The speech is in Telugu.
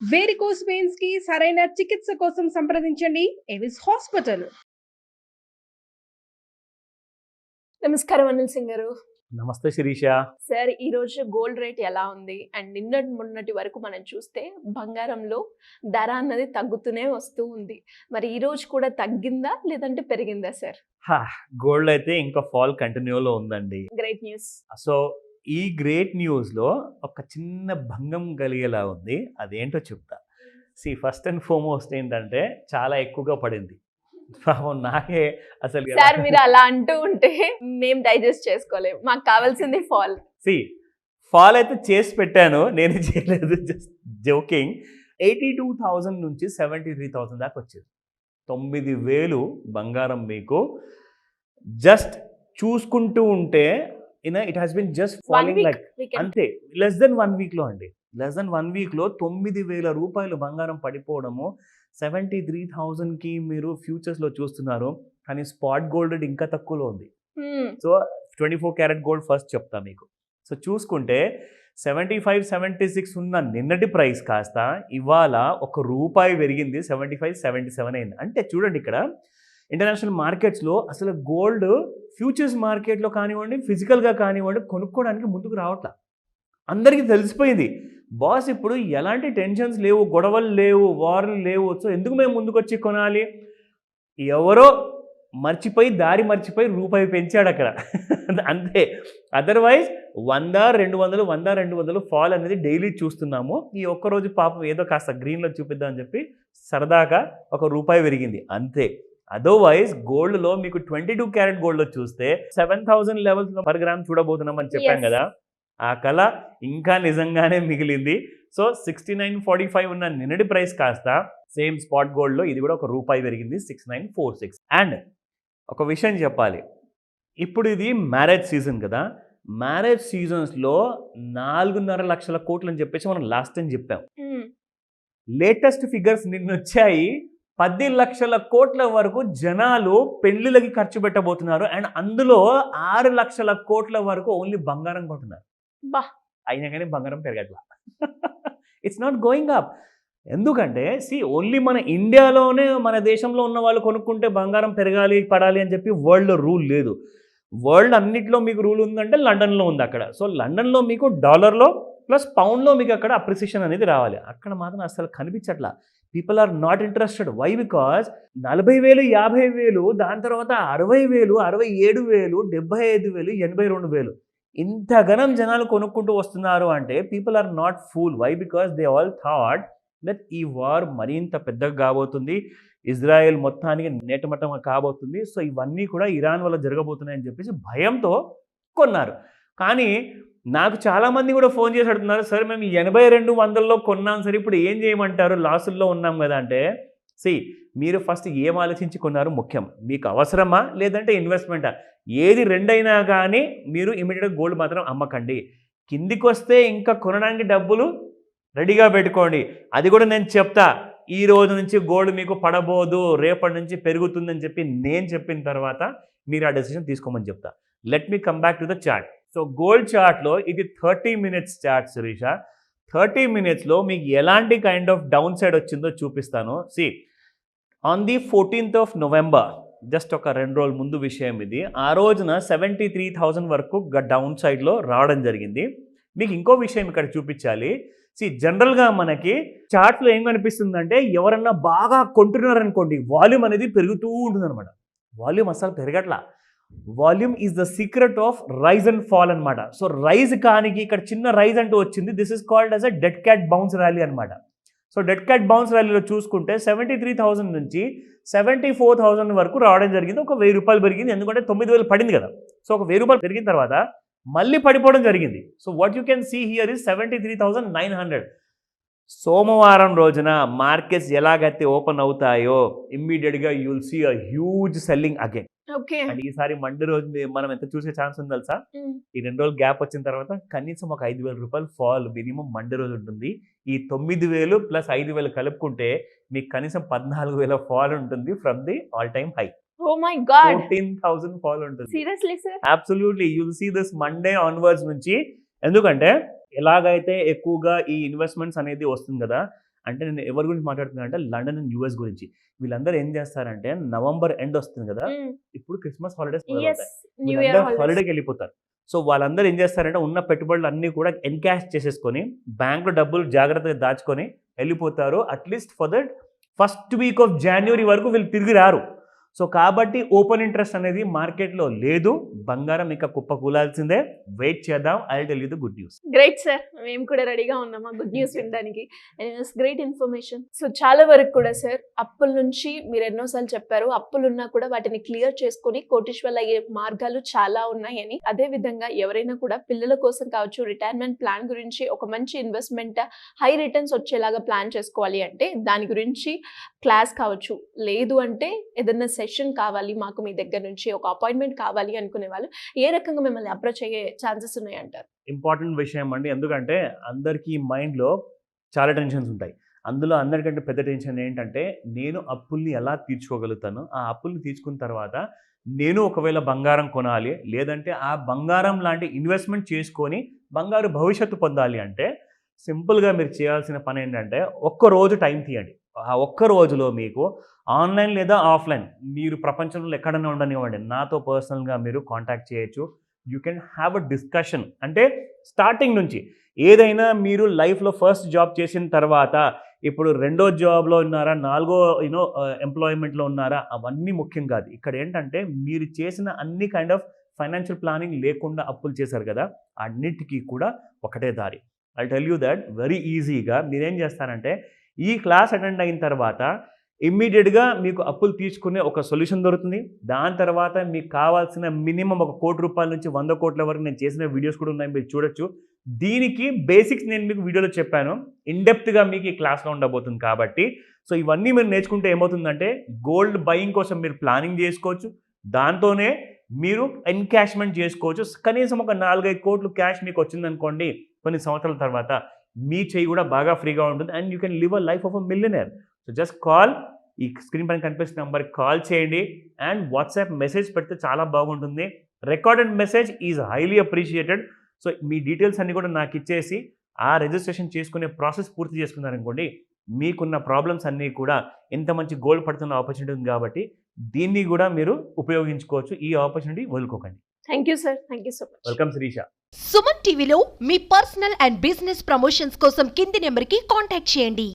వేరికోస్ వెయిన్స్ కి సరైన చికిత్స కోసం సంప్రదించండి ఎవిస్ హాస్పిటల్. నమస్కారం అనిల్ సింగ్ గారు. నమస్తే శిరీష. సార్, ఈ రోజు గోల్డ్ రేట్ ఎలా ఉంది? అండ్ నిన్నటి మొన్నటి వరకు మనం చూస్తే బంగారంలో ధర అన్నది తగ్గుతూనే వస్తూ ఉంది. మరి ఈ రోజు కూడా తగ్గిందా లేదంటే పెరిగిందా సార్? గోల్డ్ అయితే ఇంకా ఫాల్ కంటిన్యూలో ఉందండి. Great news. సో ఈ గ్రేట్ న్యూస్లో ఒక చిన్న భంగం కలిగేలా ఉంది. అదేంటో చెప్తా. ఫస్ట్ అండ్ ఫార్మోస్ట్ ఏంటంటే చాలా ఎక్కువగా పడింది. పాపం నాకే అసలు సార్, మీరు అలా అంటూ ఉంటే మేము డైజెస్ట్ చేసుకోలేము. మాకు కావాల్సింది ఫాల్. ఫాల్ అయితే చేసి పెట్టాను, నేను చేయలేదు, జస్ట్ జోకింగ్. 82,000 నుంచి 73,000 దాకా వచ్చింది. 9,000 బంగారం మీకు జస్ట్ చూసుకుంటూ ఉంటే it has been just falling like అంతే. లెస్ దెన్ 1 వీక్లో అండి, లెస్ దెన్ 1 వీక్లో 9,000 రూపాయలు బంగారం పడిపోవడము. 73,000కి మీరు ఫ్యూచర్స్లో చూస్తున్నారు, కానీ స్పాట్ గోల్డ్ ఇంకా తక్కువలో ఉంది. సో 24 క్యారెట్ గోల్డ్ ఫస్ట్ చెప్తా మీకు. సో చూసుకుంటే 75, 76 ఉన్న నిన్నటి ప్రైస్ కాస్త ఇవాళ ₹1 పెరిగింది, 75, 77 అయింది. అంటే చూడండి, ఇక్కడ ఇంటర్నేషనల్ మార్కెట్స్లో అసలు గోల్డ్ ఫ్యూచర్స్ మార్కెట్లో కానివ్వండి, ఫిజికల్గా కానివ్వండి, కొనుక్కోవడానికి ముందుకు రావట్లా. అందరికీ తెలిసిపోయింది, బాస్ ఇప్పుడు ఎలాంటి టెన్షన్స్ లేవు, గొడవలు లేవు, వార్లు లేవు, సో ఎందుకు మేము ముందుకు వచ్చి కొనాలి? ఎవరో మర్చిపోయి దారి మర్చిపోయి ₹1 పెంచాడు అక్కడ అంతే. అదర్వైజ్ 100, 200, 100, 200 ఫాల్ అనేది డైలీ చూస్తున్నాము. ఈ ఒక్కరోజు పాపం ఏదో కాస్త గ్రీన్లో చూపిద్దామని చెప్పి సరదాగా ₹1 పెరిగింది అంతే. అదర్వైజ్ గోల్డ్లో మీకు 22 క్యారెట్ గోల్డ్లో చూస్తే 7,000 లెవెల్స్ పర్ గ్రామ్ చూడబోతున్నామని చెప్పాం కదా. ఆ కళ ఇంకా నిజంగానే మిగిలింది. సో 69.45 ఉన్న నిన్నటి ప్రైస్ కాస్త సేమ్ స్పాట్ గోల్డ్లో ఇది కూడా ₹1 పెరిగింది, 6946. అండ్ ఒక విషయం చెప్పాలి, ఇప్పుడు ఇది మ్యారేజ్ సీజన్ కదా. మ్యారేజ్ సీజన్స్లో 4.5 లక్షల కోట్లు అని చెప్పేసి మనం లాస్ట్ టైం చెప్పాం. లేటెస్ట్ ఫిగర్స్ నిన్న వచ్చాయి. 10 లక్షల కోట్ల వరకు జనాలు పెళ్లిళ్ళకి ఖర్చు పెట్టబోతున్నారు. అండ్ అందులో 6 లక్షల కోట్ల వరకు ఓన్లీ బంగారం కొంటున్నారు. అయినా కానీ బంగారం పెరగట్లా. It's not going up. ఎందుకంటే ఓన్లీ మన ఇండియాలోనే, మన దేశంలో ఉన్న వాళ్ళు కొనుక్కుంటే బంగారం పెరగాలి, పడాలి అని చెప్పి వరల్డ్లో రూల్ లేదు. వరల్డ్ అన్నిట్లో మీకు రూల్ ఉందంటే లండన్లో ఉంది అక్కడ. సో లండన్లో మీకు డాలర్లో ప్లస్ పౌండ్లో మీకు అక్కడ అప్రిసియేషన్ అనేది రావాలి. అక్కడ మాత్రం అసలు కనిపించట్లా. People are not interested. Why? Because 40,000, 50,000, దాని తర్వాత 60,000, 67,000, 75,000, 82,000 ఇంతగనం జనాలు కొనుక్కుంటూ వస్తున్నారు అంటే people are not fool. Why? Because they all thought that ఈ వార్ మరింత పెద్దగా కాబోతుంది, ఇజ్రాయెల్ మొత్తానికి నేటమట్టం కాబోతుంది, సో ఇవన్నీ కూడా ఇరాన్ వల్ల జరగబోతున్నాయని చెప్పేసి భయంతో కొన్నారు. కానీ నాకు చాలామంది కూడా ఫోన్ చేసి అడుగుతున్నారు, సార్ మేము 8200లో కొన్నాం సార్, ఇప్పుడు ఏం చేయమంటారు, లాసుల్లో ఉన్నాం కదా అంటే. మీరు ఫస్ట్ ఏం ఆలోచించి కొన్నారు ముఖ్యం. మీకు అవసరమా లేదంటే ఇన్వెస్ట్మెంటా? ఏది రెండైనా కానీ మీరు ఇమీడియట్గా గోల్డ్ మాత్రం అమ్మకండి. కిందికి వస్తే ఇంకా కొనడానికి డబ్బులు రెడీగా పెట్టుకోండి. అది కూడా నేను చెప్తా, ఈ రోజు నుంచి గోల్డ్ మీకు పడబోదు, రేపటి నుంచి పెరుగుతుందని చెప్పి నేను చెప్పిన తర్వాత మీరు ఆ డెసిషన్ తీసుకోమని చెప్తా. Let me come back to the chart. So gold చార్ట్లో ఇది 30 మినిట్స్ చార్ట్ శిరీష. 30 మినిట్స్లో మీకు ఎలాంటి కైండ్ ఆఫ్ డౌన్ సైడ్ వచ్చిందో చూపిస్తాను. On the 14th of November, just ఒక 2 రోజుల ముందు విషయం ఇది. ఆ రోజున 73,000 వరకు డౌన్ సైడ్లో రావడం జరిగింది. మీకు ఇంకో విషయం ఇక్కడ చూపించాలి. జనరల్గా మనకి చార్ట్లో ఏం కనిపిస్తుందంటే, ఎవరన్నా బాగా కొంటున్నారనుకోండి, వాల్యూమ్ అనేది పెరుగుతూ ఉంటుంది అనమాట. వాల్యూమ్ అసలు పెరగట్లా. Volume is the secret of rise and fall అనమాట. సో రైజ్ కానికి ఇక్కడ చిన్న రైజ్ అంటూ వచ్చింది. This is called as a dead cat bounce rally అనమాట. సో డెడ్ క్యాట్ బౌన్స్ ర్యాలీలో చూసుకుంటే 73,000 నుంచి 74,000 వరకు రావడం జరిగింది. ఒక ₹1,000 పెరిగింది, ఎందుకంటే 9,000 పడింది కదా. సో ఒక ₹1,000 పెరిగిన తర్వాత మళ్ళీ పడిపోవడం జరిగింది. So what you can see here is 73,900. సోమవారం రోజున మార్కెట్స్ ఎలాగైతే ఓపెన్ అవుతాయో ఇమ్మీడియట్గా you will see a huge selling again. And ఈసారి మండే రోజు మనం ఎంత చూసే ఛాన్స్ ఉంది తెలుసా? ఈ 2 రోజులు గ్యాప్ వచ్చిన తర్వాత కనీసం ఒక ₹5,000 ఫాల్ మినిమం మండే రోజు ఉంటుంది. ఈ 9,000 ప్లస్ 5,000 కలుపుకుంటే మీకు కనీసం 14,000 ఫాల్ ఉంటుంది from the all time high. Oh my God. 14,000 fall ఉంటుంది. Seriously, sir? Absolutely. You will see this Monday onwards నుంచి. ఎందుకంటే ఎలాగైతే ఎక్కువగా ఈ ఇన్వెస్ట్మెంట్స్ అనేది వస్తుంది కదా, అంటే నేను ఎవరి గురించి మాట్లాడుతున్నాను అంటే లండన్ అండ్ యూఎస్ గురించి. వీళ్ళందరూ ఏం చేస్తారంటే నవంబర్ ఎండ్ వస్తుంది కదా, ఇప్పుడు క్రిస్మస్ హాలిడేస్ ఎస్, న్యూ ఇయర్ హాలిడేకి వెళ్ళిపోతారు. సో వాళ్ళందరూ ఏం చేస్తారంటే ఉన్న పెట్టుబడులు అన్నీ కూడా ఎన్కాష్ చేసేసుకొని బ్యాంక్లో డబ్బులు జాగ్రత్తగా దాచుకొని వెళ్ళిపోతారు. At least for that first week of January వరకు వీళ్ళు తిరిగి రారు. సో కాబట్టి ఓపెన్ ఇంట్రెస్ట్ అనేది మార్కెట్లో లేదు. బంగారం ఇంకా కుప్పకూలాల్సిందే. వెయిట్ చేద్దాం. I tell you the good news. Great sir, మేము కూడా రెడీగా ఉన్నామా గుడ్ న్యూస్ వినడానికి. Great information. సో చాలా వరకు కూడా సార్ అప్పుల నుంచి మీరు ఎన్నోసార్లు చెప్పారు, అప్పులు ఉన్నా కూడా వాటిని క్లియర్ చేసుకొని కోటీశ్వర్లు అయ్యే మార్గాలు చాలా ఉన్నాయని. అదే విధంగా ఎవరైనా కూడా పిల్లల కోసం కావచ్చు, రిటైర్మెంట్ ప్లాన్ గురించి ఒక మంచి ఇన్వెస్ట్మెంట్ హై రిటర్న్స్ వచ్చేలాగా ప్లాన్ చేసుకోవాలి అంటే దాని గురించి క్లాస్ కావచ్చు, లేదు అంటే ఏదైనా సెషన్ కావాలి మాకు మీ దగ్గర నుంచి, ఒక అపాయింట్మెంట్ కావాలి అనుకునే వాళ్ళు ఏ రకంగా మిమ్మల్ని అప్రోచ్ అయ్యే ఛాన్సెస్ ఉన్నాయంటారు? ఇంపార్టెంట్ విషయం అండి. ఎందుకంటే అందరికీ మైండ్లో చాలా టెన్షన్స్ ఉంటాయి. అందులో అందరికంటే పెద్ద టెన్షన్ ఏంటంటే నేను అప్పుల్ని ఎలా తీర్చుకోగలుగుతాను, ఆ అప్పుల్ని తీర్చుకున్న తర్వాత నేను ఒకవేళ బంగారం కొనాలి, లేదంటే ఆ బంగారం లాంటి ఇన్వెస్ట్మెంట్ చేసుకొని బంగారు భవిష్యత్తు పొందాలి అంటే సింపుల్గా మీరు చేయాల్సిన పని ఏంటంటే ఒక్కరోజు టైం తీయండి. ఆ ఒక్క రోజులో మీకు ఆన్లైన్ లేదా ఆఫ్లైన్ మీరు ప్రపంచంలో ఎక్కడైనా ఉండనివ్వండి, నాతో పర్సనల్గా మీరు కాంటాక్ట్ చేయొచ్చు. You can have a discussion. అంటే స్టార్టింగ్ నుంచి ఏదైనా మీరు లైఫ్లో ఫస్ట్ జాబ్ చేసిన తర్వాత ఇప్పుడు రెండో జాబ్లో ఉన్నారా, నాలుగో ఎంప్లాయ్మెంట్లో ఉన్నారా, అవన్నీ ముఖ్యం కాదు. ఇక్కడ ఏంటంటే మీరు చేసిన అన్ని కైండ్ ఆఫ్ ఫైనాన్షియల్ ప్లానింగ్ లేకుండా అప్పులు చేశారు కదా, అన్నిటికీ కూడా ఒకటే దారి. I tell you that very ఈజీగా మీరేం చేస్తారంటే ఈ క్లాస్ అటెండ్ అయిన తర్వాత ఇమ్మీడియట్గా మీకు అప్పులు తీసుకునే ఒక సొల్యూషన్ దొరుకుతుంది. దాని తర్వాత మీకు కావాల్సిన మినిమం ₹1 కోటి నుంచి 100 కోట్ల వరకు నేను చేసిన వీడియోస్ కూడా ఉన్నాయి, మీరు చూడొచ్చు. దీనికి బేసిక్స్ నేను మీకు వీడియోలో చెప్పాను, ఇన్డెప్త్గా మీకు ఈ క్లాస్లో ఉండబోతుంది. కాబట్టి సో ఇవన్నీ మీరు నేర్చుకుంటే ఏమవుతుందంటే గోల్డ్ బయింగ్ కోసం మీరు ప్లానింగ్ చేసుకోవచ్చు, దాంతోనే మీరు ఎన్కాష్మెంట్ చేసుకోవచ్చు. కనీసం ఒక 4-5 కోట్లు క్యాష్ మీకు వచ్చిందనుకోండి, కొన్ని సంవత్సరాల తర్వాత మీ చేయి కూడా బాగా ఫ్రీగా ఉంటుంది and you can live a life of a millionaire. So just call, ఈ స్క్రీన్ పైన కనిపిస్తున్న నెంబర్కి కాల్ చేయండి అండ్ వాట్సాప్ మెసేజ్ పెడితే చాలా బాగుంటుంది. Recorded message is highly appreciated. So me details అన్నీ కూడా నాకు ఇచ్చేసి ఆ రిజిస్ట్రేషన్ చేసుకునే ప్రాసెస్ పూర్తి చేసుకున్నారనుకోండి, మీకున్న ప్రాబ్లమ్స్ అన్నీ కూడా ఎంత మంచి గోల్డ్ పడుతున్న ఆపర్చునిటీ ఉంది కాబట్టి దీన్ని కూడా మీరు ఉపయోగించుకోవచ్చు. ఈ ఆపర్చునిటీ వదులుకోకండి. Thank you sir, thank you so much. Welcome Shirisha. Suman టీవీలో మీ పర్సనల్ అండ్ బిజినెస్ ప్రమోషన్స్ కోసం కింది నెంబర్కి కాంటాక్ట్ చేయండి.